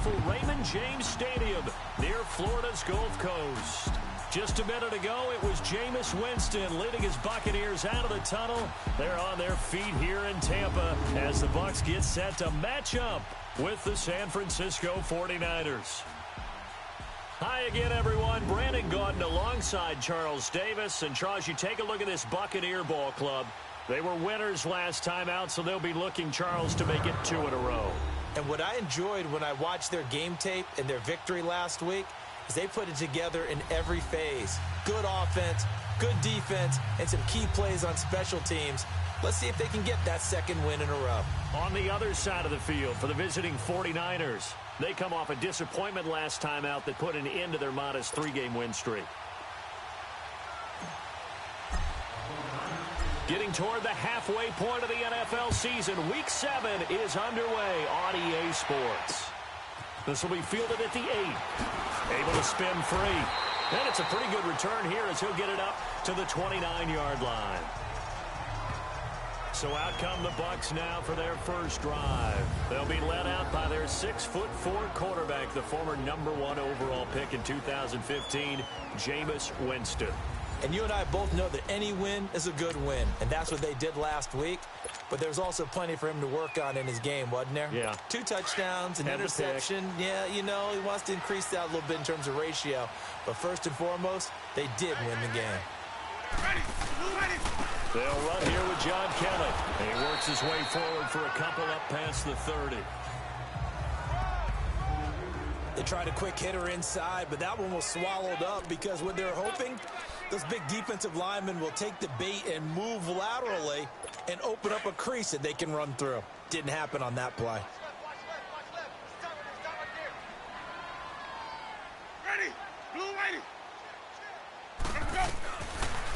beautiful Raymond James Stadium near Florida's Gulf Coast. Just a minute ago, it was Jameis Winston leading his Buccaneers out of the tunnel. They're on their feet here in Tampa as the Bucs get set to match up with the San Francisco 49ers. Hi again, everyone. Brandon Gaudin alongside Charles Davis. And, Charles, you take a look at this Buccaneer ball club. They were winners last time out, so they'll be looking, Charles, to make it 2 in a row. And what I enjoyed when I watched their game tape and their victory last week is they put it together in every phase. Good offense, good defense, and some key plays on special teams. Let's see if they can get that second win in a row. On the other side of the field for the visiting 49ers, they come off a disappointment last time out that put an end to their modest 3-game win streak. Getting toward the halfway point of the NFL season, Week 7 is underway on EA Sports. This will be fielded at the 8. Able to spin free. And it's a pretty good return here as he'll get it up to the 29-yard line. So out come the Bucs now for their first drive. They'll be led out by their 6'4" quarterback, the former #1 overall pick in 2015, Jameis Winston. And you and I both know that any win is a good win, and that's what they did last week. But there's also plenty for him to work on in his game, wasn't there? Yeah. 2 touchdowns, an interception. Yeah, you know, he wants to increase that a little bit in terms of ratio. But first and foremost, they did win the game. They'll run here with John Kelly. And he works his way forward for a couple up past the 30. They tried a quick hitter inside, but that one was swallowed up because what they're hoping, those big defensive linemen will take the bait and move laterally and open up a crease that they can run through. Didn't happen on that play. Ready, blue lady.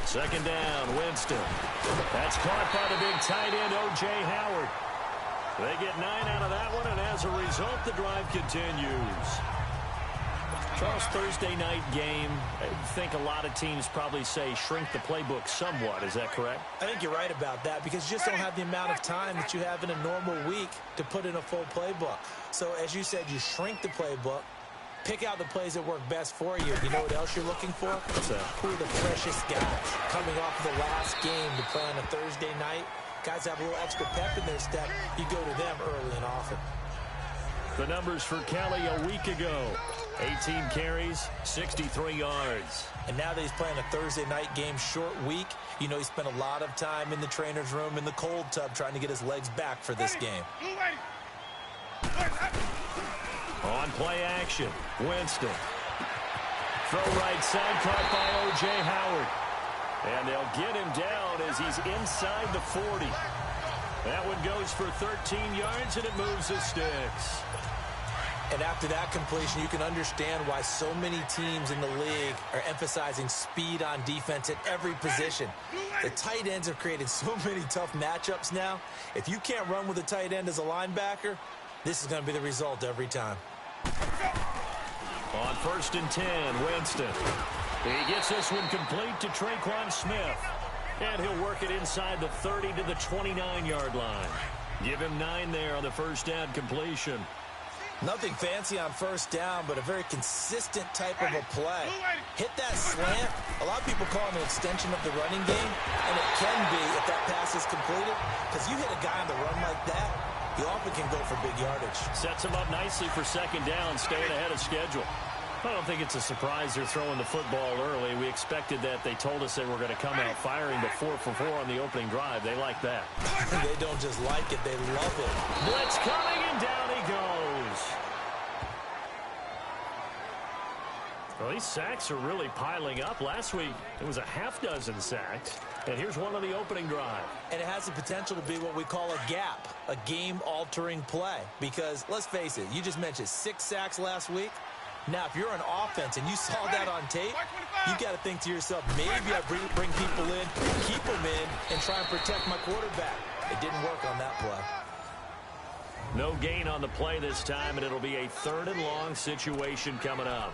Second down, Winston. That's caught by the big tight end, O.J. Howard. They get 9 out of that one, and as a result, the drive continues. Charles, Thursday night game, I think a lot of teams probably say shrink the playbook somewhat. Is that correct? I think you're right about that because you just don't have the amount of time that you have in a normal week to put in a full playbook. So, as you said, you shrink the playbook, pick out the plays that work best for you. You know what else you're looking for? What's that? Who are the freshest guys coming off of the last game to play on a Thursday night? Guys have a little extra pep in their step. You go to them early and often. The numbers for Kelly a week ago. 18 carries, 63 yards. And now that he's playing a Thursday night game, short week, you know he spent a lot of time in the trainer's room in the cold tub trying to get his legs back for this game. On play action, Winston. Throw right side, caught by O.J. Howard. And they'll get him down as he's inside the 40. That one goes for 13 yards, and it moves the sticks. And after that completion, you can understand why so many teams in the league are emphasizing speed on defense at every position. The tight ends have created so many tough matchups now. If you can't run with a tight end as a linebacker, this is going to be the result every time. On 1st and 10, Winston. He gets this one complete to Traquan Smith. And he'll work it inside the 30 to the 29-yard line. Give him 9 there on the first down completion. Nothing fancy on first down, but a very consistent type of a play. Hit that slant. A lot of people call it an extension of the running game, and it can be if that pass is completed, because you hit a guy on the run like that, he often can go for big yardage. Sets him up nicely for second down, staying ahead of schedule. I don't think it's a surprise they're throwing the football early. We expected that. They told us they were going to come out firing, but 4 for 4 on the opening drive. They like that. They don't just like it, they love it. Blitz coming, and down he goes. Well, these sacks are really piling up. Last week, it was a half-dozen sacks. And here's one on the opening drive. And it has the potential to be what we call a gap, a game-altering play. Because, let's face it, you just mentioned 6 sacks last week. Now, if you're an offense and you saw that on tape, you got to think to yourself, maybe I bring people in, keep them in, and try and protect my quarterback. It didn't work on that play. No gain on the play this time, and it'll be a 3rd and long situation coming up.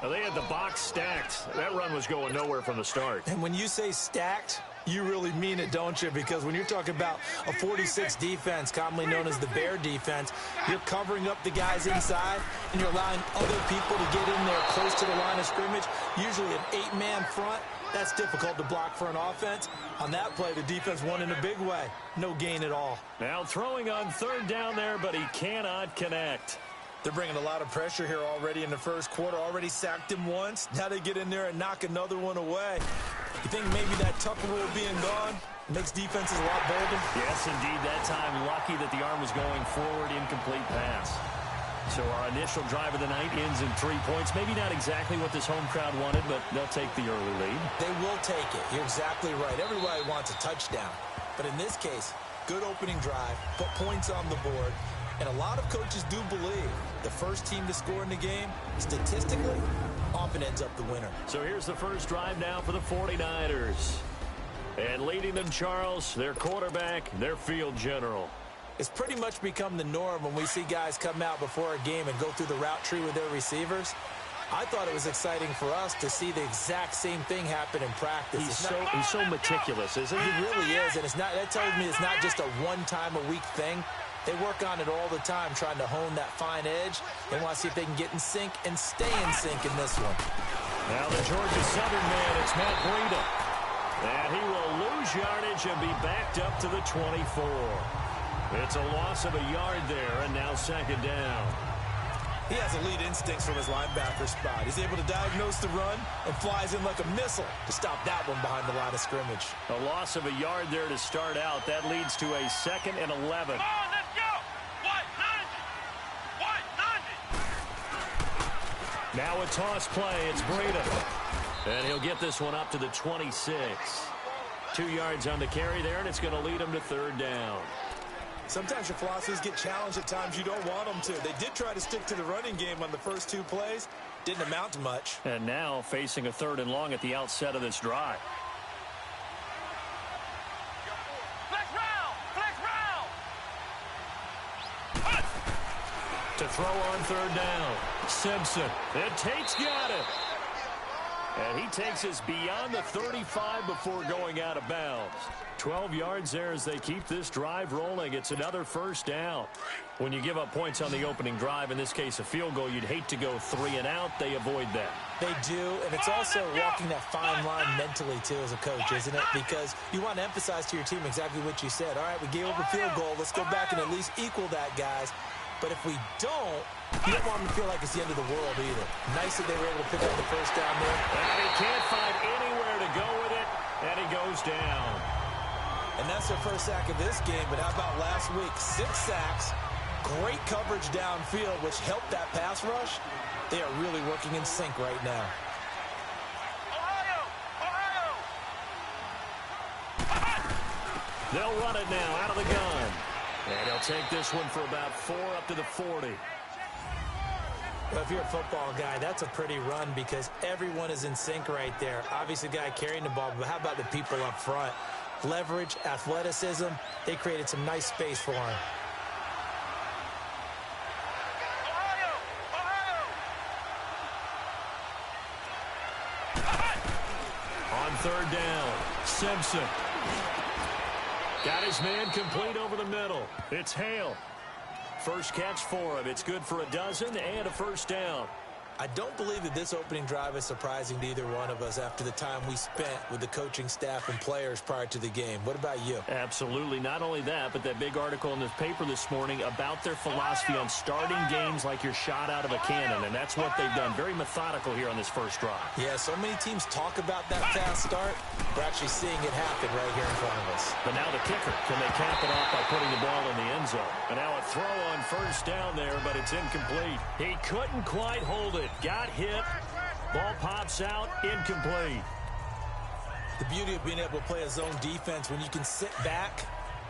Now, they had the box stacked. That run was going nowhere from the start. And when you say stacked, You really mean it, don't you? Because when you're talking about a 46 defense, commonly known as the Bear defense, you're covering up the guys inside, and you're allowing other people to get in there close to the line of scrimmage, usually an 8-man front. That's difficult to block for an offense. On that play, the defense won in a big way. No gain at all. Now throwing on third down there, but he cannot connect. They're bringing a lot of pressure here already in the first quarter. Already sacked him once. Now they get in there and knock another one away. You think maybe that Tucker rule being gone makes defenses a lot bolder? Yes, indeed. That time, lucky that the arm was going forward, incomplete pass. So our initial drive of the night ends in 3 points. Maybe not exactly what this home crowd wanted, but they'll take the early lead. They will take it. You're exactly right. Everybody wants a touchdown. But in this case, good opening drive, put points on the board. And a lot of coaches do believe the first team to score in the game, statistically, often ends up the winner. So here's the first drive now for the 49ers. And leading them, Charles, their quarterback, their field general. It's pretty much become the norm when we see guys come out before a game and go through the route tree with their receivers. I thought it was exciting for us to see the exact same thing happen in practice. He's so meticulous, isn't he? He really is, and that tells me it's not just a one-time-a-week thing. They work on it all the time, trying to hone that fine edge. They want to see if they can get in sync and stay in sync in this one. Now the Georgia Southern man, it's Matt Breida. And he will lose yardage and be backed up to the 24. It's a loss of a yard there, and now second down. He has elite instincts from his linebacker spot. He's able to diagnose the run and flies in like a missile to stop that one behind the line of scrimmage. A loss of a yard there to start out. That leads to a 2nd and 11. Come on, let's go! White 90! Now a toss play. It's Breida. And he'll get this one up to the 26. 2 yards on the carry there, and it's going to lead him to third down. Sometimes your philosophies get challenged at times you don't want them to. They did try to stick to the running game on the first 2 plays. Didn't amount to much. And now facing a 3rd and long at the outset of this drive. Flex round! Flex round! To throw on third down. Simpson. And Tate's got it. And he takes us beyond the 35 before going out of bounds. 12 yards there as they keep this drive rolling. It's another first down. When you give up points on the opening drive, in this case a field goal, you'd hate to go 3 and out. They avoid that. They do, and it's also walking that fine line mentally, too, as a coach, isn't it? Because you want to emphasize to your team exactly what you said. All right, we gave up a field goal. Let's go back and at least equal that, guys. But if we don't, you don't want them to feel like it's the end of the world either. Nice that they were able to pick up the first down there. And he can't find anywhere to go with it, and he goes down. And that's their first sack of this game, but how about last week? 6 sacks, great coverage downfield, which helped that pass rush. They are really working in sync right now. Ohio! Ohio! They'll run it now out of the gun. And he'll take this one for about 4 up to the 40. Well, if you're a football guy, that's a pretty run because everyone is in sync right there. Obviously, the guy carrying the ball, but how about the people up front? Leverage, athleticism, they created some nice space for him. Ohio! Ohio! On third down, Simpson. Got his man complete over the middle. It's Hale. First catch for him. It's good for a dozen and a first down. I don't believe that this opening drive is surprising to either one of us after the time we spent with the coaching staff and players prior to the game. What about you? Absolutely. Not only that, but that big article in the paper this morning about their philosophy on starting games like you're shot out of a cannon, and that's what they've done. Very methodical here on this first drive. Yeah, so many teams talk about that fast start. We're actually seeing it happen right here in front of us. But now the kicker. Can they cap it off by putting the ball in the end zone? And now a throw on first down there, but it's incomplete. He couldn't quite hold it. Got hit. Ball pops out. Incomplete. The beauty of being able to play a zone defense when you can sit back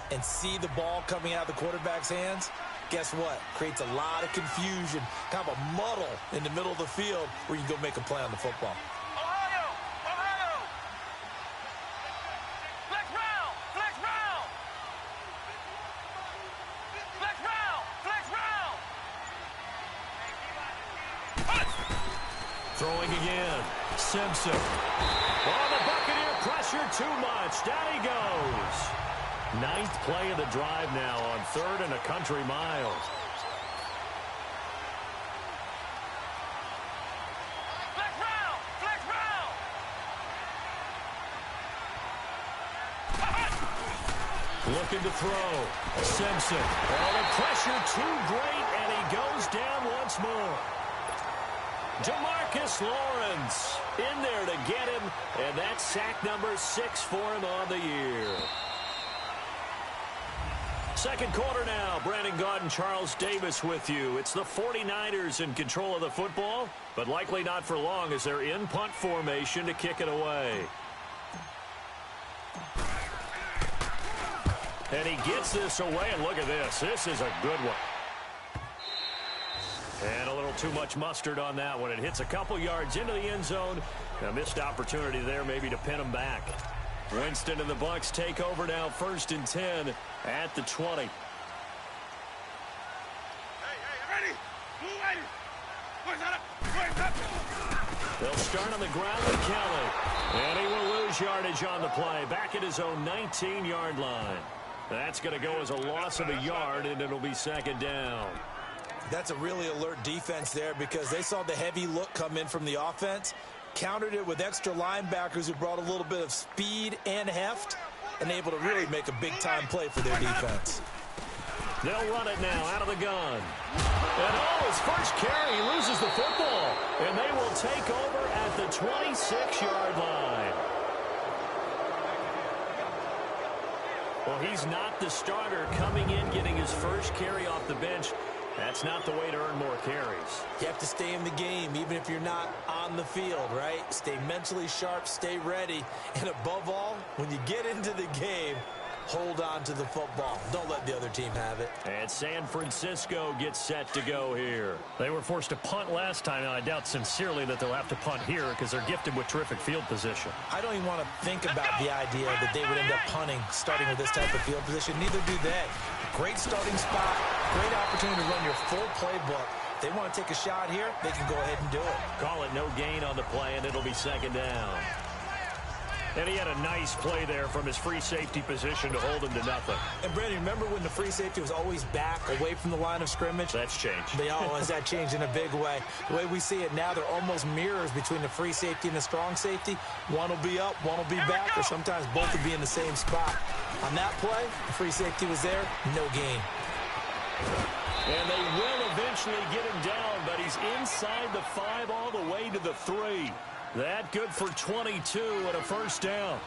and see the ball coming out of the quarterback's hands, guess what? Creates a lot of confusion, kind of a muddle in the middle of the field where you can go make a play on the football. Ohio! Ohio! Flex round! Flex round! Flex round! Flex round! Throwing again. Simpson. Oh, the Buccaneer press pressure too much. Down he goes. Ninth play of the drive now on 3rd and a country mile. Flex round. Flex round. Looking to throw. Simpson. Oh, the pressure too great, and he goes down once more. Demarcus Lawrence in there to get him, and that's sack number 6 for him on the year. Second quarter now. Brandon Gaud and Charles Davis with you. It's the 49ers in control of the football, but likely not for long as they're in punt formation to kick it away. And he gets this away, and look at this. This is a good one. And a little too much mustard on that one. It hits a couple yards into the end zone. A missed opportunity there maybe to pin him back. Winston and the Bucs take over now, 1st and 10 at the 20. Hey, ready? Move ready. They'll start on the ground with Kelly. And he will lose yardage on the play. Back at his own 19-yard line. That's going to go as a loss of a yard, and it'll be 2nd down. That's a really alert defense there because they saw the heavy look come in from the offense, countered it with extra linebackers who brought a little bit of speed and heft, and able to really make a big-time play for their defense. They'll run it now out of the gun. And his first carry, he loses the football. And they will take over at the 26-yard line. Well, he's not the starter coming in, getting his first carry off the bench. That's not the way to earn more carries. You have to stay in the game, even if you're not on the field, right? Stay mentally sharp, stay ready. And above all, when you get into the game, hold on to the football. Don't let the other team have it. And San Francisco gets set to go here. They were forced to punt last time, and I doubt sincerely that they'll have to punt here because they're gifted with terrific field position. I don't even want to think about the idea that they would end up punting starting with this type of field position. Neither do they. Great starting spot, great opportunity to run your full playbook. If they want to take a shot here, they can go ahead and do it. Call it no gain on the play, and it'll be 2nd down. And he had a nice play there from his free safety position to hold him to nothing. And, Brandon, remember when the free safety was always back away from the line of scrimmage? That's changed. Has that changed in a big way. The way we see it now, they're almost mirrors between the free safety and the strong safety. One will be up, one will be back, or sometimes both will be in the same spot. On that play, the free safety was there, no gain. And they will eventually get him down, but he's inside the 5 all the way to the 3. That good for 22 and a first down.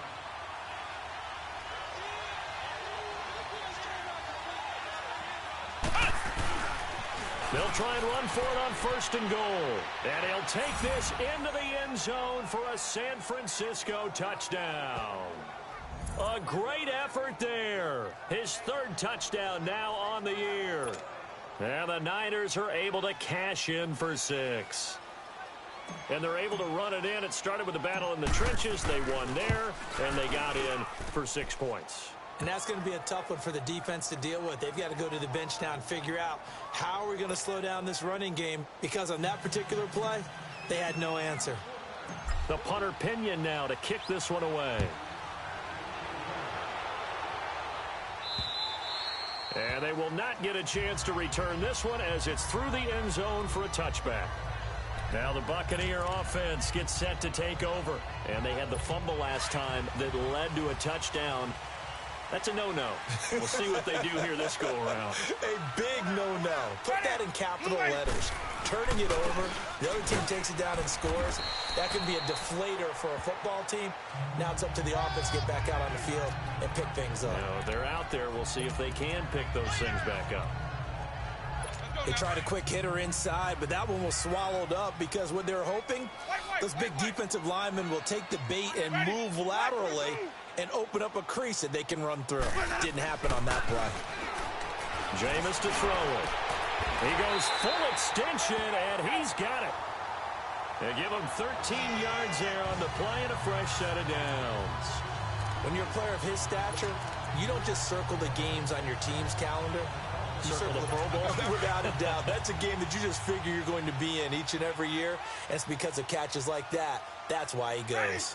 They'll try and run for it on 1st and goal. And he'll take this into the end zone for a San Francisco touchdown. A great effort there. His 3rd touchdown now on the year. And the Niners are able to cash in for 6. And they're able to run it in. It started with a battle in the trenches. They won there, and they got in for 6 points. And that's going to be a tough one for the defense to deal with. They've got to go to the bench now and figure out how are we going to slow down this running game, because on that particular play, they had no answer. The punter Pinion now to kick this one away. And they will not get a chance to return this one as it's through the end zone for a touchback. Now the Buccaneer offense gets set to take over. And they had the fumble last time that led to a touchdown. That's a no-no. We'll see what they do here this go-around. A big no-no. Put that in capital letters. Turning it over, the other team takes it down and scores. That can be a deflator for a football team. Now it's up to the offense to get back out on the field and pick things up. They're out there. We'll see if they can pick those things back up. They tried a quick hitter inside, but that one was swallowed up because what they're hoping, those big defensive linemen will take the bait and move laterally and open up a crease that they can run through. Didn't happen on that play. Jameis to throw it. He goes full extension, and he's got it. They give him 13 yards there on the play and a fresh set of downs. When you're a player of his stature, you don't just circle the games on your team's calendar. You circle the Pro Bowl. Without a doubt. That's a game that you just figure you're going to be in each and every year. And it's because of catches like that. That's why he goes.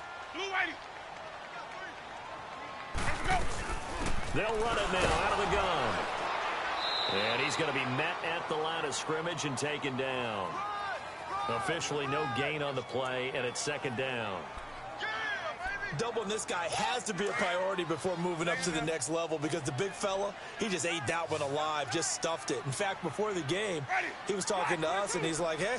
They'll run it now out of the gun. And he's going to be met at the line of scrimmage and taken down. Officially no gain on the play, and it's second down. Doubling this guy has to be a priority before moving up to the next level because the big fella, he just ate that one alive, just stuffed it. In fact, before the game, he was talking to us, and he's like, hey,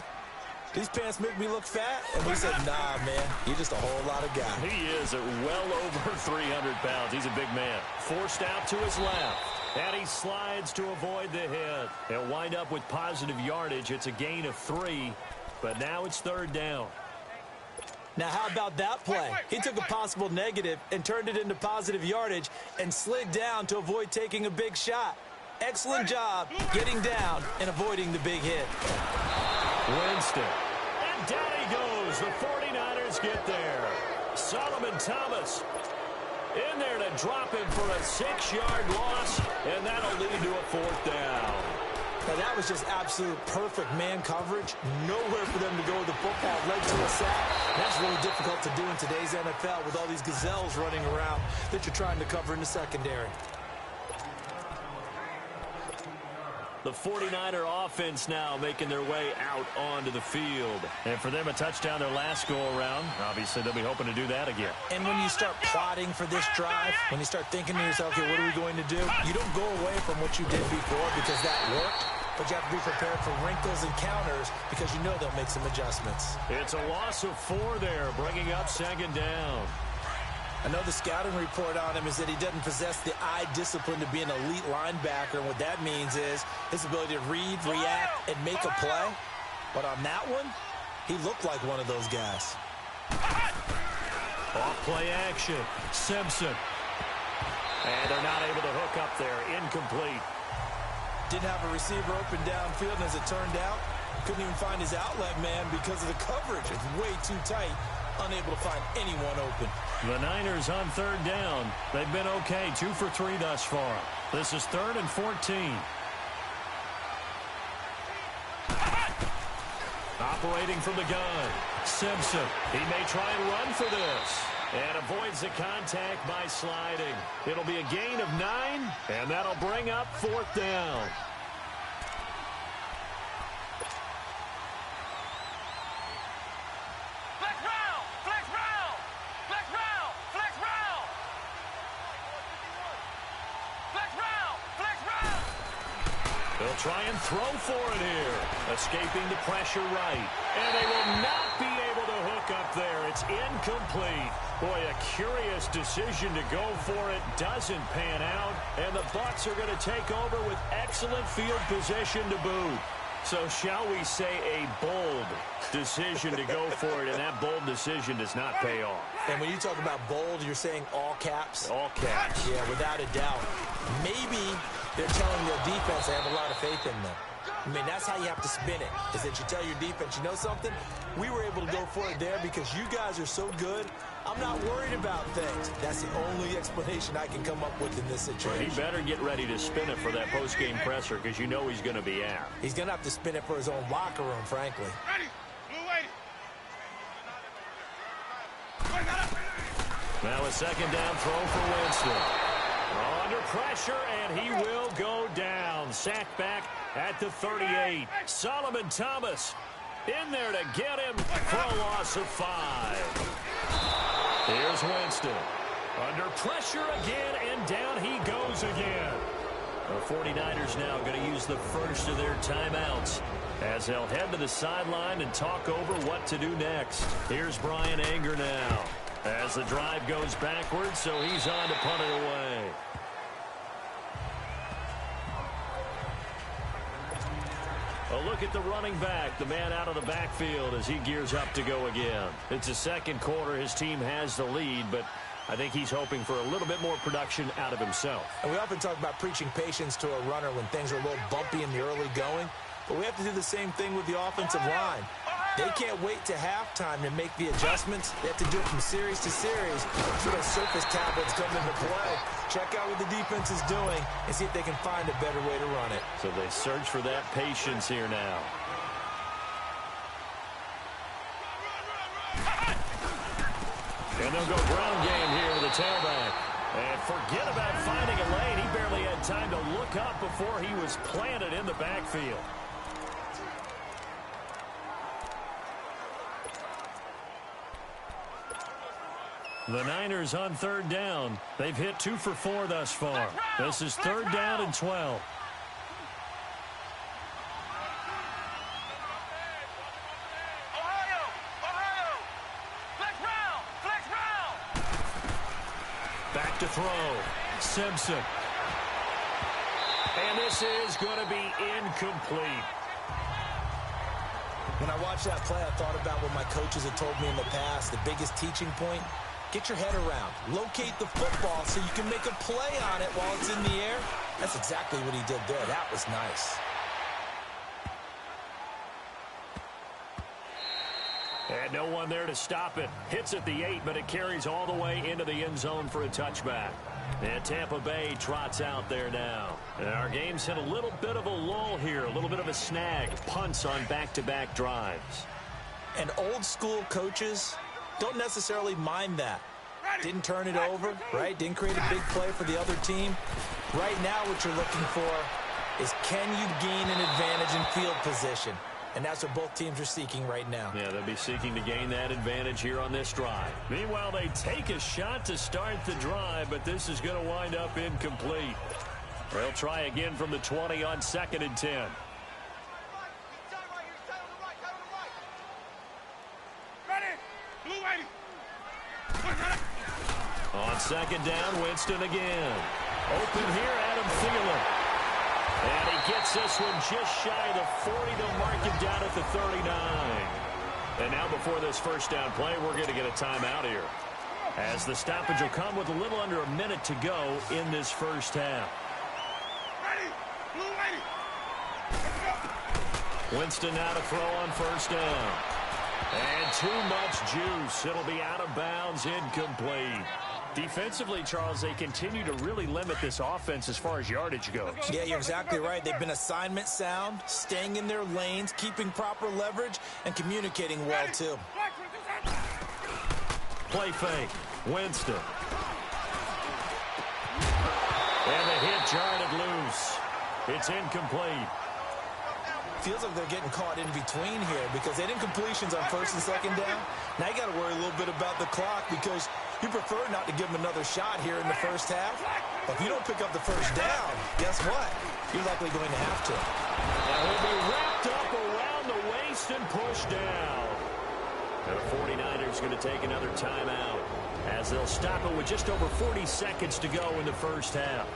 these pants make me look fat? And we said, nah, man, you're just a whole lot of guy. He is at well over 300 pounds. He's a big man. Forced out to his left. And he slides to avoid the hit. He'll wind up with positive yardage. It's a gain of 3, but now it's third down. Now, how about that play? He took a possible negative and turned it into positive yardage and slid down to avoid taking a big shot. Excellent job getting down and avoiding the big hit. Winston. And down he goes. The 49ers get there. Solomon Thomas in there to drop him for a 6-yard loss, and that'll lead to a fourth down. Now, that was just absolute perfect man coverage. Nowhere for them to go with the football. Led to a sack. That's really difficult to do in today's NFL with all these gazelles running around that you're trying to cover in the secondary. The 49er offense now making their way out onto the field. And for them, a touchdown their last go-around. Obviously, they'll be hoping to do that again. And when you start plotting for this drive, when you start thinking to yourself, okay, what are we going to do? You don't go away from what you did before because that worked. But you have to be prepared for wrinkles and counters because you know they'll make some adjustments. It's a loss of 4 there, bringing up second down. I know the scouting report on him is that he doesn't possess the eye discipline to be an elite linebacker. And what that means is his ability to read, react, and make a play. But on that one, he looked like one of those guys. Off play action. Simpson. And they're not able to hook up there. Incomplete. Didn't have a receiver open downfield, and as it turned out, couldn't even find his outlet man because of the coverage. It's way too tight. Unable to find anyone open. The Niners on third down. They've been okay. 2 for 3 thus far. This is 3rd and 14. Operating from the gun. Simpson. He may try and run for this. And avoids the contact by sliding. It'll be a gain of 9, and that'll bring up 4th down. They'll try and throw for it here. Escaping the pressure right. And they will not be able to hook up there. It's incomplete. Boy, a curious decision to go for it. Doesn't pan out. And the Bucs are going to take over with excellent field position to boot. So shall we say a bold decision to go for it, and that bold decision does not pay off. And when you talk about bold, you're saying all caps? All caps. Yeah, without a doubt. Maybe they're telling their defense they have a lot of faith in them. I mean, that's how you have to spin it, is that you tell your defense, you know something? We were able to go for it there because you guys are so good. I'm not worried about things. That's the only explanation I can come up with in this situation. He better get ready to spin it for that post-game presser because you know he's going to be out. He's going to have to spin it for his own locker room, frankly. Ready. Blue waiting. Now a second down throw for Winston. Under pressure, and he will go down. Sacked back at the 38. Solomon Thomas in there to get him for a loss of 5. Here's Winston. Under pressure again, and down he goes again. The 49ers now going to use the first of their timeouts as they'll head to the sideline and talk over what to do next. Here's Brian Anger now as the drive goes backwards, so he's on to punt it away. A look at the running back, the man out of the backfield as he gears up to go again. It's the second quarter. His team has the lead, but I think he's hoping for a little bit more production out of himself. And we often talk about preaching patience to a runner when things are a little bumpy in the early going, but we have to do the same thing with the offensive line. They can't wait to halftime to make the adjustments. They have to do it from series to series so those surface tablets come into play. Check out what the defense is doing and see if they can find a better way to run it. So they search for that patience here now. And they'll go ground game here with the tailback. And forget about finding a lane. He barely had time to look up before he was planted in the backfield. The Niners on third down. They've hit 2 for 4 thus far. This is third down and 12. Back to throw. Simpson. And this is going to be incomplete. When I watched that play, I thought about what my coaches had told me in the past. The biggest teaching point, get your head around. Locate the football so you can make a play on it while it's in the air. That's exactly what he did there. That was nice. And no one there to stop it. Hits at the 8, but it carries all the way into the end zone for a touchback. And Tampa Bay trots out there now. And our game's hit a little bit of a lull here, a little bit of a snag. Punts on back-to-back drives. And old-school coaches don't necessarily mind that. Didn't turn it over, right? Didn't create a big play for the other team. Right now what you're looking for is, can you gain an advantage in field position? And that's what both teams are seeking right now. Yeah, they'll be seeking to gain that advantage here on this drive. Meanwhile, they take a shot to start the drive, but this is going to wind up incomplete. They'll try again from the 20 on 2nd and 10. On 2nd down, Winston again. Open here, Adam Thielen. And he gets this one just shy of the 40 to mark him down at the 39. And now before this first down play, we're going to get a timeout here, as the stoppage will come with a little under a minute to go in this first half. Winston now to throw on first down. And too much juice. It'll be out of bounds, incomplete. Defensively, Charles, they continue to really limit this offense as far as yardage goes. Yeah, you're exactly right. They've been assignment sound, staying in their lanes, keeping proper leverage, and communicating well, too. Play fake. Winston. And the hit jarred it loose. It's incomplete. Feels like they're getting caught in between here because they didn't completions on 1st and 2nd down. Now you got to worry a little bit about the clock because you prefer not to give them another shot here in the first half. But if you don't pick up the first down, guess what? You're likely going to have to. And he'll be wrapped up around the waist and pushed down. And the 49ers going to take another timeout as they'll stop it with just over 40 seconds to go in the first half.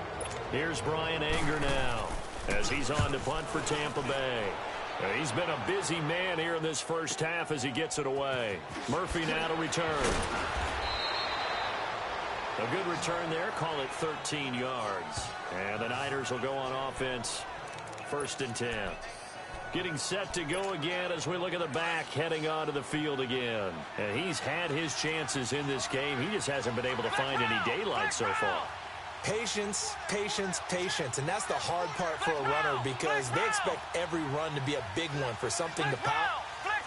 Here's Brian Anger now, as he's on to punt for Tampa Bay. He's been a busy man here in this first half as he gets it away. Murphy now to return. A good return there. Call it 13 yards. And the Niners will go on offense. 1st and 10. Getting set to go again as we look at the back heading onto the field again. And he's had his chances in this game. He just hasn't been able to find any daylight so far. Patience, patience, patience. And that's the hard part for a runner because they expect every run to be a big one for something to pop.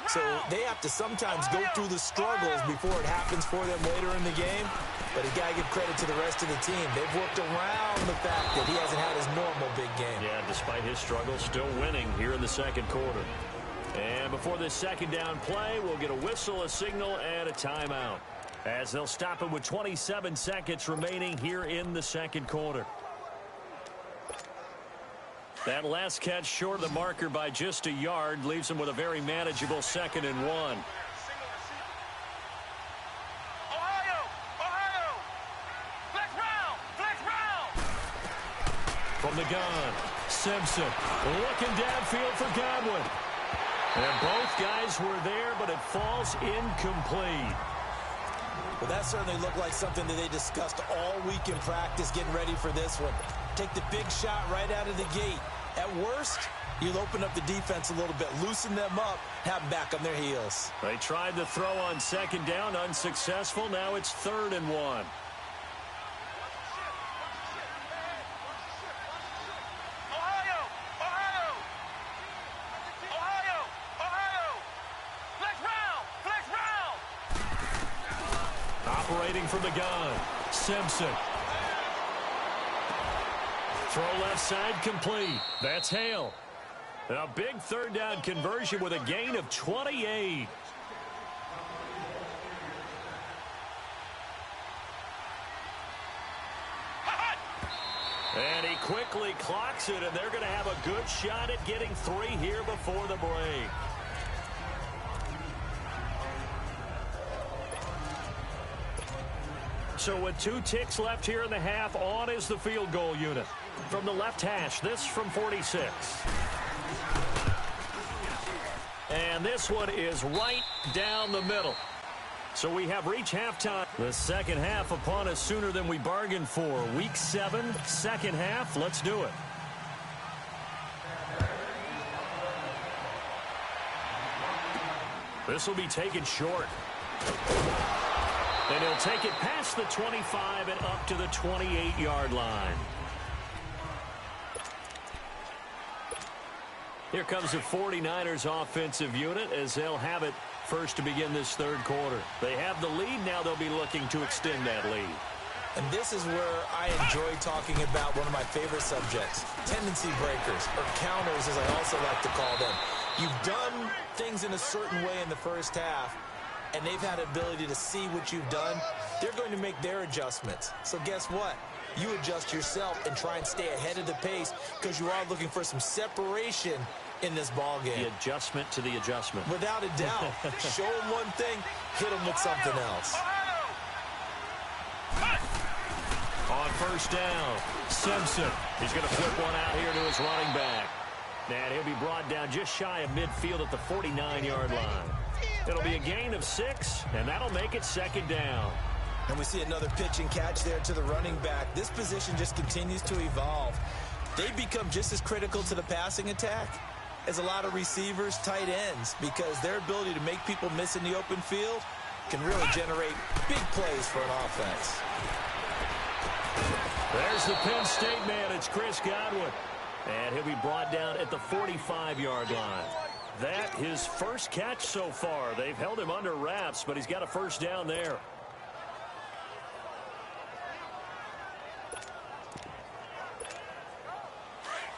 So they have to sometimes go through the struggles before it happens for them later in the game. But you got to give credit to the rest of the team. They've worked around the fact that he hasn't had his normal big game. Yeah, despite his struggles, still winning here in the second quarter. And before this second down play, we'll get a whistle, a signal, and a timeout, as they'll stop it with 27 seconds remaining here in the second quarter. That last catch short of the marker by just a yard leaves him with a very manageable 2nd and 1. From the gun, Simpson looking downfield for Godwin. And both guys were there, but it falls incomplete. Well, that certainly looked like something that they discussed all week in practice getting ready for this one. Take the big shot right out of the gate. At worst, you'll open up the defense a little bit, loosen them up, have them back on their heels. They tried the throw on 2nd down, unsuccessful. Now it's 3rd and 1. Operating from the gun, Simpson. Throw left side complete. That's Hale. A big third down conversion with a gain of 28. And he quickly clocks it, and they're going to have a good shot at getting 3 here before the break. So with 2 ticks left here in the half, on is the field goal unit. From the left hash, this from 46. And this one is right down the middle. So we have reached halftime. The second half upon us sooner than we bargained for. Week 7, second half. Let's do it. This will be taken short. And he'll take it past the 25 and up to the 28-yard line. Here comes the 49ers offensive unit as they'll have it first to begin this third quarter. They have the lead. Now they'll be looking to extend that lead. And this is where I enjoy talking about one of my favorite subjects, tendency breakers, or counters as I also like to call them. You've done things in a certain way in the first half, and they've had the ability to see what you've done. They're going to make their adjustments. So guess what? You adjust yourself and try and stay ahead of the pace because you are looking for some separation in this ball game. The adjustment to the adjustment. Without a doubt. Show them one thing, hit them with something else. On first down, Simpson. He's going to flip one out here to his running back. And he'll be brought down just shy of midfield at the 49-yard line. It'll be a gain of 6, and that'll make it second down. And we see another pitch and catch there to the running back. This position just continues to evolve. They become just as critical to the passing attack as a lot of receivers, tight ends, because their ability to make people miss in the open field can really generate big plays for an offense. There's the Penn State man. It's Chris Godwin. And he'll be brought down at the 45-yard line. That his first catch so far. They've held him under wraps, but he's got a first down there.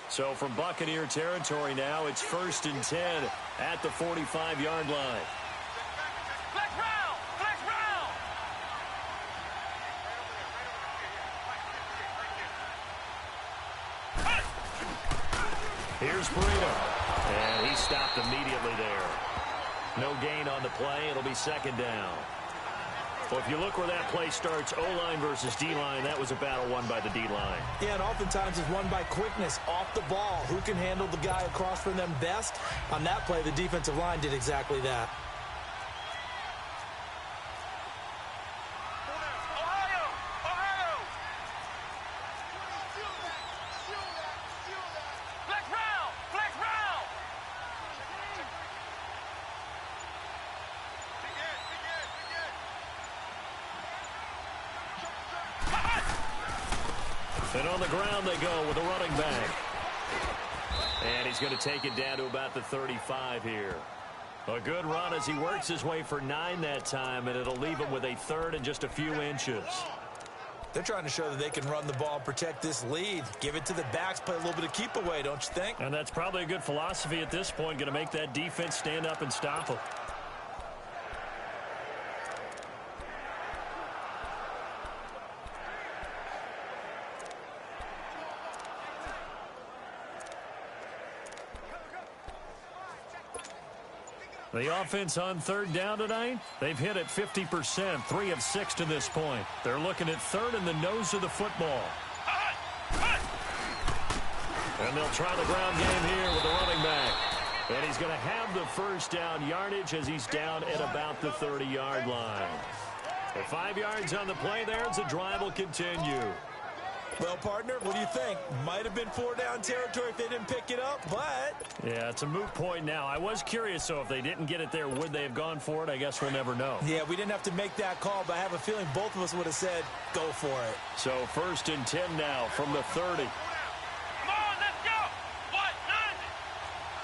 So from Buccaneer territory now, it's 1st and 10 at the 45-yard line. Flex round! Flex round! Here's Burrito. And he stopped immediately there. No gain on the play. It'll be second down. Well, if you look where that play starts, O-line versus D-line, that was a battle won by the D-line. Yeah, and oftentimes it's won by quickness off the ball. Who can handle the guy across from them best? On that play, the defensive line did exactly that. Ohio! Ohio! Flex round! Flex round! And on the ground they go with a running back. And he's going to take it down to about the 35 here. A good run as he works his way for 9 that time, and it'll leave him with a third and just a few inches. They're trying to show that they can run the ball and protect this lead. Give it to the backs, play a little bit of keep away, don't you think? And that's probably a good philosophy at this point, going to make that defense stand up and stop him. The offense on third down tonight, they've hit it 50%, 3 of 6 to this point. They're looking at third in the nose of the football. And they'll try the ground game here with the running back. And he's going to have the first down yardage as he's down at about the 30-yard line. At 5 yards on the play there, the drive will continue. Well, partner, what do you think? Might have been 4-down territory if they didn't pick it up, but... Yeah, it's a moot point now. I was curious, so if they didn't get it there, would they have gone for it? I guess we'll never know. Yeah, we didn't have to make that call, but I have a feeling both of us would have said, go for it. So 1st and 10 now from the 30. Come on, let's go! What? Nothing!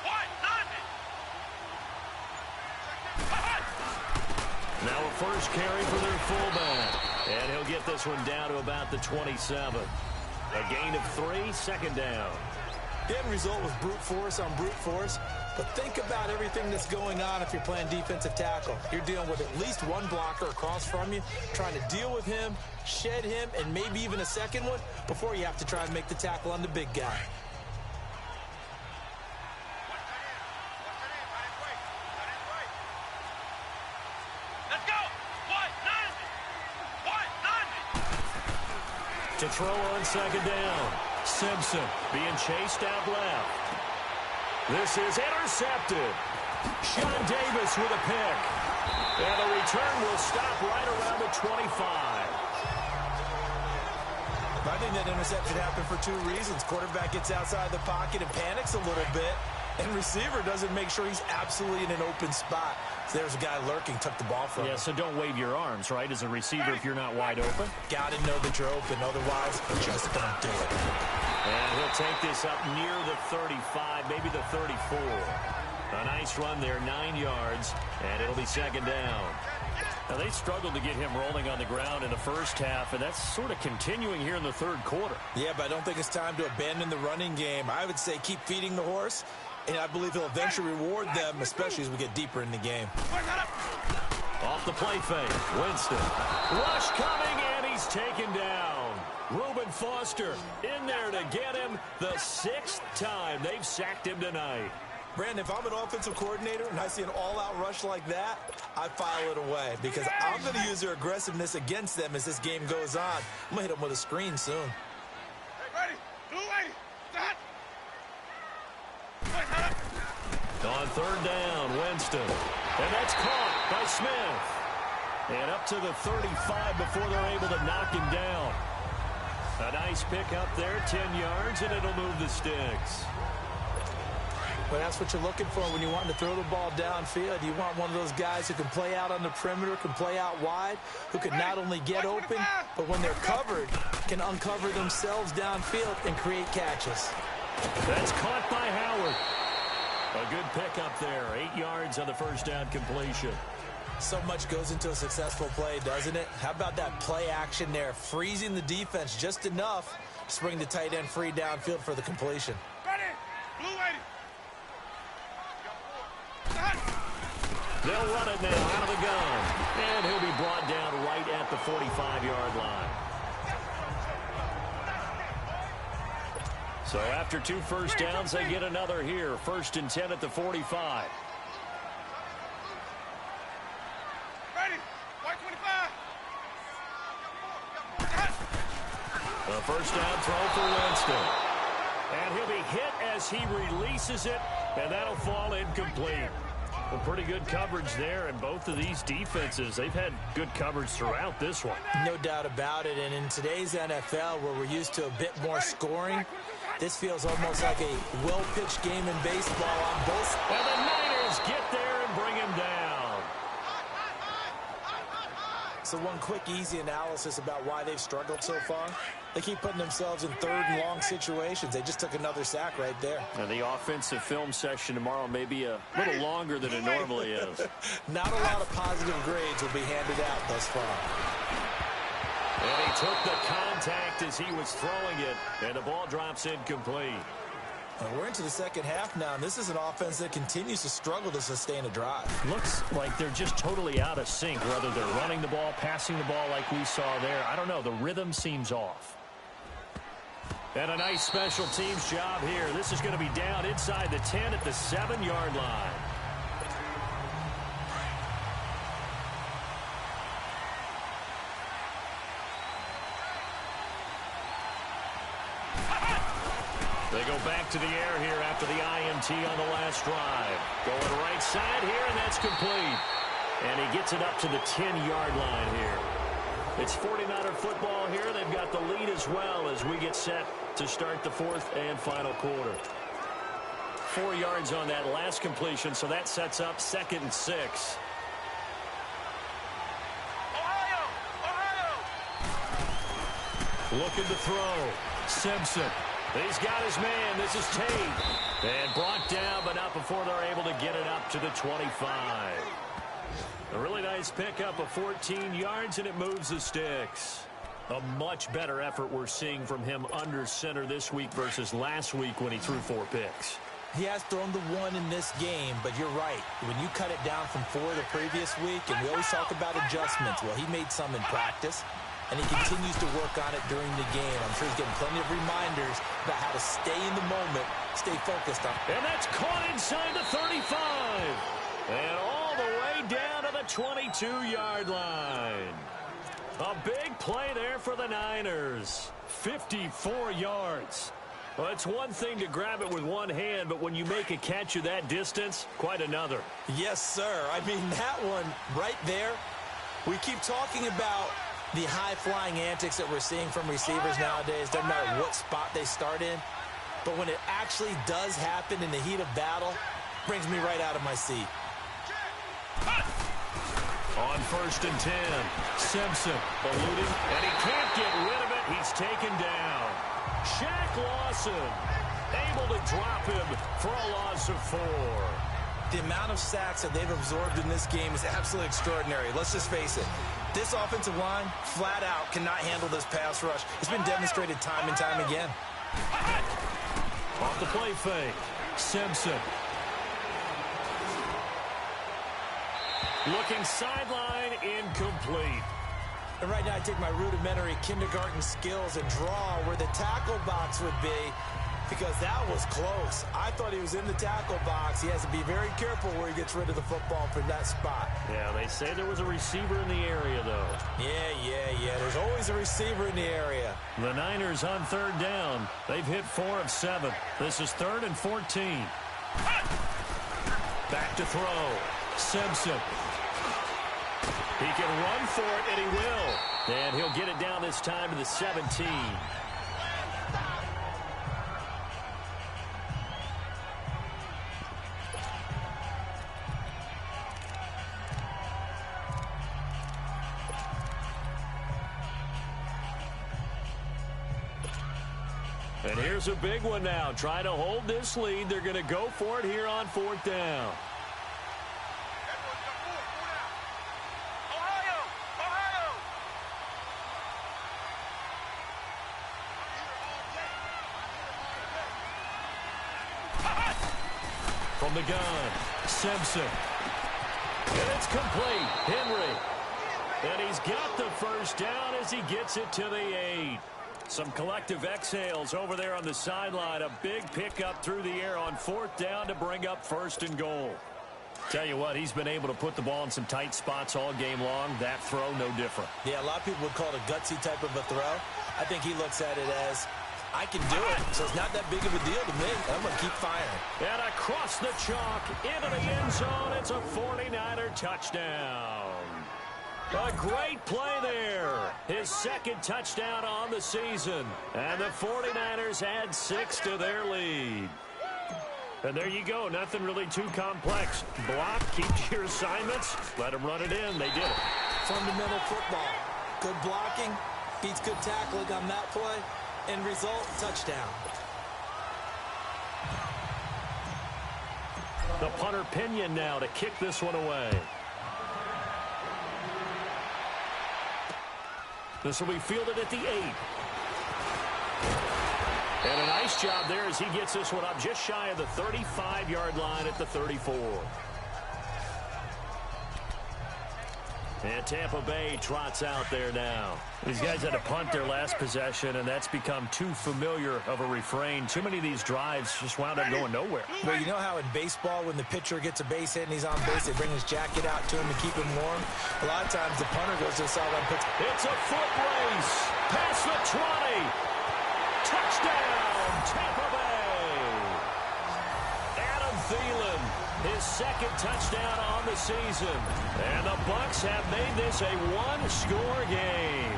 What? Nothing! Now a first carry for their fullback. And he'll get this one down to about the 27. A gain of 3, second down. The end result was brute force on brute force, but think about everything that's going on if you're playing defensive tackle. You're dealing with at least one blocker across from you, trying to deal with him, shed him, and maybe even a second one before you have to try and make the tackle on the big guy. Let's go. What? 90. To throw on second down. Simpson being chased out left. This is intercepted. Sean Davis with a pick. And the return will stop right around the 25. I think that interception happened for 2 reasons. Quarterback gets outside the pocket and panics a little bit, and receiver doesn't make sure he's absolutely in an open spot. So there's a guy lurking, took the ball from him. Yeah, so don't wave your arms, right, as a receiver if you're not wide open. Got to know that you're open, otherwise just don't do it. And he'll take this up near the 35, maybe the 34. A nice run there, 9 yards, and it'll be second down. Now, they struggled to get him rolling on the ground in the first half, and that's sort of continuing here in the third quarter. Yeah, but I don't think it's time to abandon the running game. I would say keep feeding the horse, and I believe he'll eventually reward them, especially as we get deeper in the game. Off the play fake, Winston. Rush coming, and he's taken down. Reuben Foster in there to get him the 6th time they've sacked him tonight. Brandon, if I'm an offensive coordinator and I see an all-out rush like that, I file it away because I'm going to use their aggressiveness against them as this game goes on. I'm going to hit them with a screen soon. Hey, ready. 280. Stop. On third down, Winston. And that's caught by Smith. And up to the 35 before they're able to knock him down. A nice pick up there, 10 yards, and it'll move the sticks. Well, that's what you're looking for when you want to throw the ball downfield. You want one of those guys who can play out on the perimeter, can play out wide, who can not only get open, but when they're covered, can uncover themselves downfield and create catches. That's caught by Howard. A good pick up there, 8 yards on the first down completion. So much goes into a successful play, doesn't it? How about that play action there, freezing the defense just enough to bring the tight end free downfield for the completion. Ready. Blue 80. They'll run it now out of the gun. And he'll be brought down right at the 45-yard line. So after 2 first downs, they get another here. 1st and 10 at the 45. Ready. White 25. A first down throw for Winston. And he'll be hit as he releases it, and that'll fall incomplete. Well, pretty good coverage there, and both of these defenses, they've had good coverage throughout this one. No doubt about it, and in today's NFL, where we're used to a bit more scoring, this feels almost like a well-pitched game in baseball on both. And the Niners get there and bring him down. So one quick, easy analysis about why they've struggled so far. They keep putting themselves in 3rd and long situations. They just took another sack right there. And the offensive film session tomorrow may be a little longer than it normally is. Not a lot of positive grades will be handed out thus far. And he took the contact as he was throwing it, and the ball drops incomplete. And we're into the second half now, and this is an offense that continues to struggle to sustain a drive. Looks like they're just totally out of sync, whether they're running the ball, passing the ball like we saw there. I don't know. The rhythm seems off. And a nice special teams job here. This is going to be down inside the 10 at the 7-yard line. They go back to the air here after the INT on the last drive. Going right side here, and that's complete. And he gets it up to the 10-yard line here. It's 49er football here. They've got the lead as well as we get set to start the 4th and final quarter. 4 yards on that last completion, so that sets up 2nd and 6. Looking to throw. Simpson. He's got his man. This is Tate. And brought down, but not before they're able to get it up to the 25. A really nice pickup of 14 yards, and it moves the sticks. A much better effort we're seeing from him under center this week versus last week when he threw 4 picks. He has thrown the 1 in this game, but you're right. When you cut it down from 4 the previous week, and we always talk about adjustments, well, he made some in practice, and he continues to work on it during the game. I'm sure he's getting plenty of reminders about how to stay in the moment, stay focused on. And that's caught inside the 35. And all the way down to the 22-yard line. A big play there for the Niners. 54 yards. Well, it's one thing to grab it with one hand, but when you make a catch of that distance, quite another. Yes, sir. I mean, that one right there, we keep talking about the high-flying antics that we're seeing from receivers nowadays. Doesn't matter what spot they start in. But when it actually does happen in the heat of battle, brings me right out of my seat. On 1st and 10, Simpson eluding, and he can't get rid of it. He's taken down. Shaq Lawson able to drop him for a loss of 4. The amount of sacks that they've absorbed in this game is absolutely extraordinary. Let's just face it. This offensive line, flat out, cannot handle this pass rush. It's been demonstrated time and time again. Off the play fake, Simpson. Looking sideline, incomplete. And right now I take my rudimentary kindergarten skills and draw where the tackle box would be, because that was close. I thought he was in the tackle box. He has to be very careful where he gets rid of the football from that spot. Yeah, they say there was a receiver in the area, though. Yeah. There's always a receiver in the area. The Niners on 3rd down. They've hit 4 of 7. This is 3rd and 14. Back to throw. Simpson. He can run for it, and he will. And he'll get it down this time to the 17. And here's a big one now. Trying to hold this lead. They're going to go for it here on 4th down. From the gun, Simpson. And it's complete. Henry. And he's got the first down as he gets it to the 8. Some collective exhales over there on the sideline. A big pickup through the air on 4th down to bring up 1st and goal. Tell you what, he's been able to put the ball in some tight spots all game long. That throw, no different. Yeah, a lot of people would call it a gutsy type of a throw. I think he looks at it as, I can do it, so it's not that big of a deal to me. I'm going to keep firing. And across the chalk, into the end zone, it's a 49er touchdown. A great play there. His 2nd touchdown on the season. And the 49ers add 6 to their lead. And there you go. Nothing really too complex. Block, keep to your assignments, let them run it in. They did it. Fundamental football. Good blocking, beats good tackling on that play. End result, touchdown. The punter Pinion now to kick this one away. This will be fielded at the 8. And a nice job there as he gets this one up just shy of the 35-yard line at the 34. And Tampa Bay trots out there now. These guys had to punt their last possession, and that's become too familiar of a refrain. Too many of these drives just wound up going nowhere. Well, you know how in baseball, when the pitcher gets a base hit and he's on base, they bring his jacket out to him to keep him warm? A lot of times the punter goes to the sideline. It's a foot race. Past the 20. Touchdown, Tampa Bay. Adam Thielen, his 2nd touchdown on the season. And the Bucs have made this a one-score game.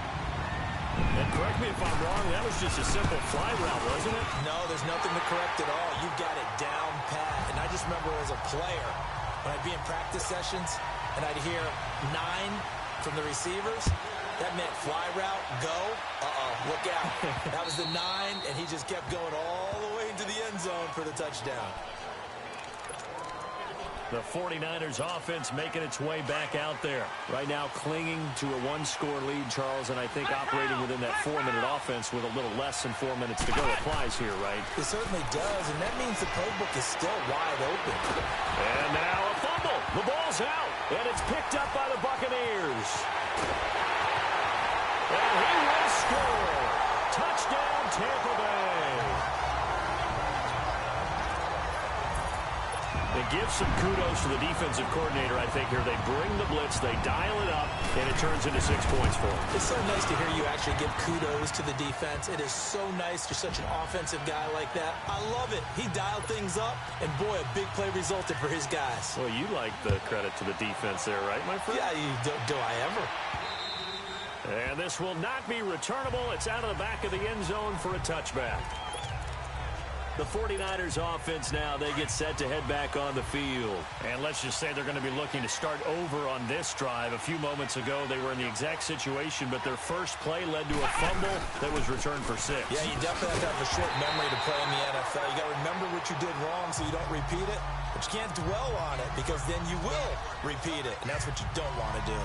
And correct me if I'm wrong, that was just a simple fly route, wasn't it? No, there's nothing to correct at all. You've got it down pat. And I just remember as a player, when I'd be in practice sessions, and I'd hear 9 from the receivers, that meant fly route, go, look out. That was the 9, and he just kept going all the way into the end zone for the touchdown. The 49ers offense making its way back out there. Right now clinging to a one-score lead, Charles, and I think operating within that 4-minute offense with a little less than 4 minutes to go applies here, right? It certainly does, and that means the playbook is still wide open. And now a fumble. The ball's out, and it's picked up by the Buccaneers. And he will score. Touchdown, Tampa Bay. It gives some kudos to the defensive coordinator, I think, here. They bring the blitz, they dial it up, and it turns into 6 points for them. It's so nice to hear you actually give kudos to the defense. It is so nice. You're such an offensive guy like that. I love it. He dialed things up, and boy, a big play resulted for his guys. Well, you like the credit to the defense there, right, my friend? Yeah, do I ever? And this will not be returnable. It's out of the back of the end zone for a touchback. The 49ers offense now, they get set to head back on the field. And let's just say they're going to be looking to start over on this drive. A few moments ago, they were in the exact situation, but their first play led to a fumble that was returned for 6. Yeah, you definitely have to have a short memory to play in the NFL. You got to remember what you did wrong so you don't repeat it, but you can't dwell on it because then you will repeat it, and that's what you don't want to do.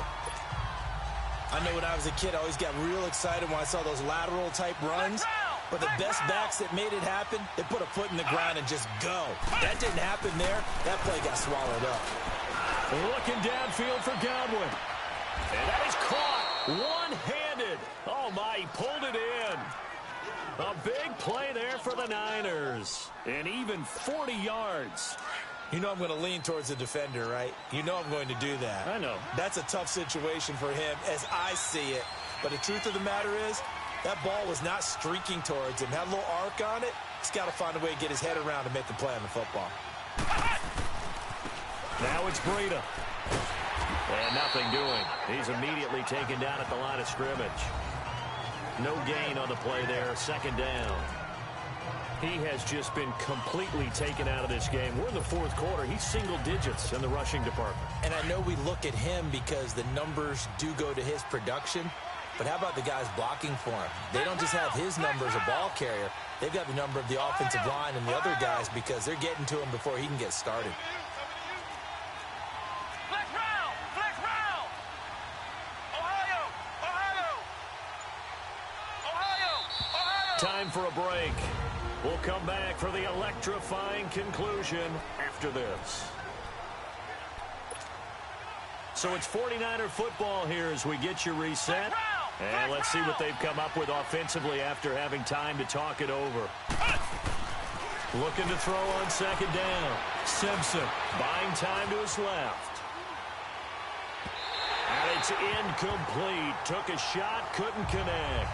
I know when I was a kid, I always got real excited when I saw those lateral-type runs. But the best backs that made it happen, they put a foot in the ground and just go. That didn't happen there. That play got swallowed up. Looking downfield for Godwin. And that is caught one-handed. Oh, my, he pulled it in. A big play there for the Niners. And even 40 yards. You know I'm going to lean towards the defender, right? You know I'm going to do that. I know. That's a tough situation for him as I see it. But the truth of the matter is, that ball was not streaking towards him. Had a little arc on it. He's got to find a way to get his head around and make a play on the football. Now it's Breida. And nothing doing. He's immediately taken down at the line of scrimmage. No gain on the play there. Second down. He has just been completely taken out of this game. We're in the fourth quarter. He's single digits in the rushing department. And I know we look at him because the numbers do go to his production. But how about the guys blocking for him? They don't just have his number as a ball carrier. They've got the number of the offensive line and the other guys because they're getting to him before he can get started. Flex round! Flex round! Ohio! Ohio! Ohio! Ohio! Time for a break. We'll come back for the electrifying conclusion after this. So it's 49er football here as we get you reset. And let's see what they've come up with offensively after having time to talk it over. Looking to throw on second down. Simpson buying time to his left. And it's incomplete. Took a shot, couldn't connect.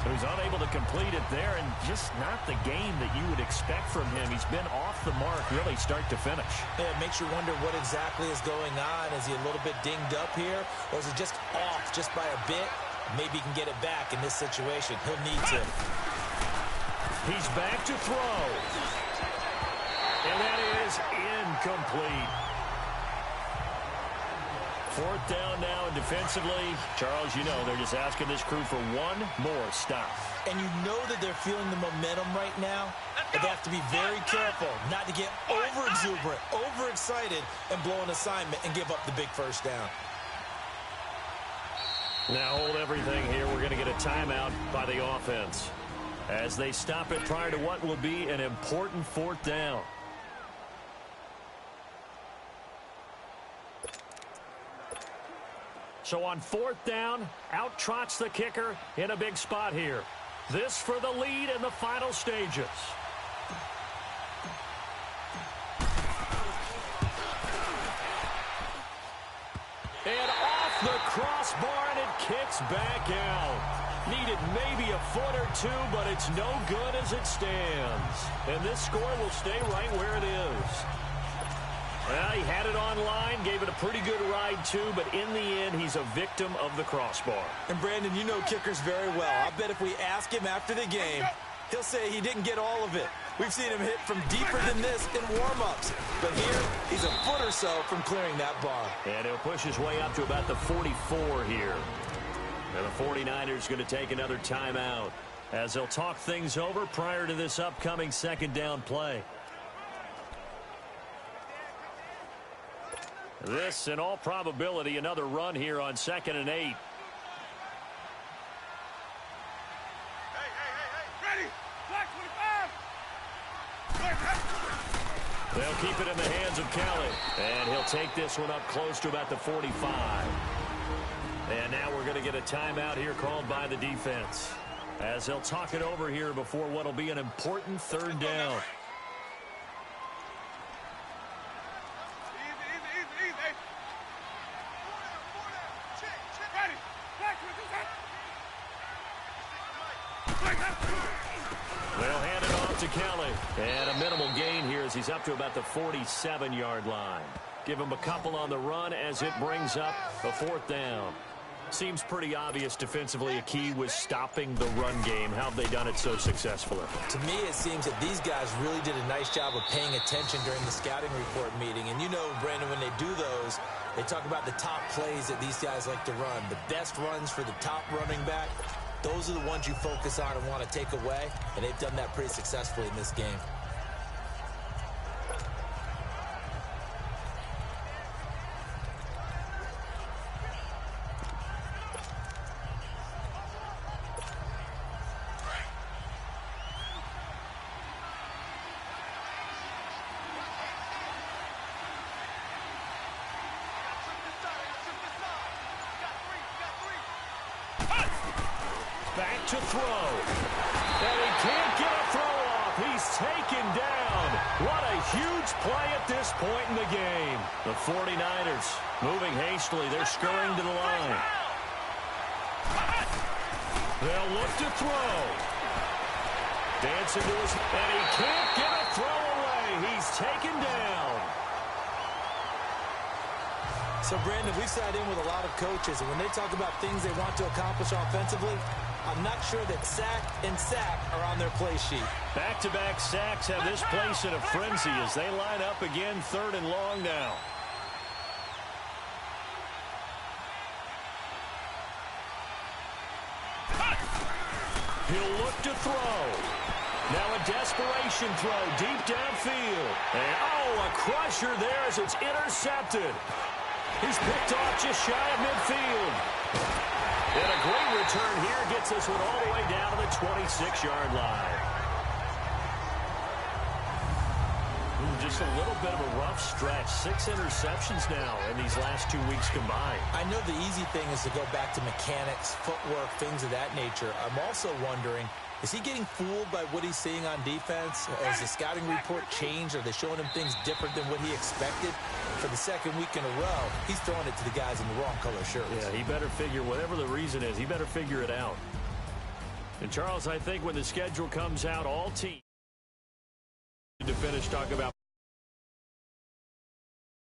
So he's unable to complete it there, and just not the game that you would expect from him. He's been off the mark really start to finish. Yeah, it makes you wonder what exactly is going on. Is he a little bit dinged up here, or is he just off just by a bit? Maybe he can get it back in this situation. He'll need to. He's back to throw. And that is incomplete. Fourth down now, and defensively, Charles, you know, they're just asking this crew for one more stop. And you know that they're feeling the momentum right now, but they have to be very careful not to get over-exuberant, over-excited, and blow an assignment and give up the big first down. Now hold everything here. We're going to get a timeout by the offense as they stop it prior to what will be an important fourth down. So on fourth down, out trots the kicker in a big spot here. This for the lead in the final stages. And off the crossbar, and it kicks back out. Needed maybe a foot or two, but it's no good as it stands. And this score will stay right where it is. Well, he had it online, gave it a pretty good ride, too, but in the end, he's a victim of the crossbar. And, Brandon, you know kickers very well. I bet if we ask him after the game, he'll say he didn't get all of it. We've seen him hit from deeper than this in warm-ups. But here, he's a foot or so from clearing that bar. And he'll push his way up to about the 44 here. And the 49ers going to take another timeout as they'll talk things over prior to this upcoming second down play. This, in all probability, another run here on 2nd and 8. Ready. Flag 25. They'll keep it in the hands of Kelly. And he'll take this one up close to about the 45. And now we're going to get a timeout here called by the defense, as they'll talk it over here before what will be an important 3rd down. They'll hand it off to Kelly. And a minimal gain here as he's up to about the 47-yard line. Give him a couple on the run as it brings up a 4th down. Seems pretty obvious defensively a key was stopping the run game. How have they done it so successfully? To me, it seems that these guys really did a nice job of paying attention during the scouting report meeting. And you know, Brandon, when they do those, they talk about the top plays that these guys like to run. The best runs for the top running back, those are the ones you focus on and want to take away. And they've done that pretty successfully in this game. Back to throw. And he can't get a throw off. He's taken down. What a huge play at this point in the game. The 49ers moving hastily. They're scurrying to the line. They'll look to throw. Dancing to his... And he can't get a throw away. He's taken down. So, Brandon, we've sat in with a lot of coaches, and when they talk about things they want to accomplish offensively, I'm not sure that sack and sack are on their play sheet. Back-to-back sacks have this place in a frenzy as they line up again, 3rd and long now. He'll look to throw. Now a desperation throw deep downfield. And, oh, a crusher there as it's intercepted. He's picked off just shy of midfield. And a great return here gets this one all the way down to the 26-yard line. Just a little bit of a rough stretch. 6 interceptions now in these last 2 weeks combined. I know the easy thing is to go back to mechanics, footwork, things of that nature. I'm also wondering, is he getting fooled by what he's seeing on defense? Has the scouting report changed? Are they showing him things different than what he expected? For the 2nd week in a row, he's throwing it to the guys in the wrong color shirts. Yeah, he better figure, whatever the reason is, he better figure it out. And, Charles, I think when the schedule comes out, all teams to finish talking about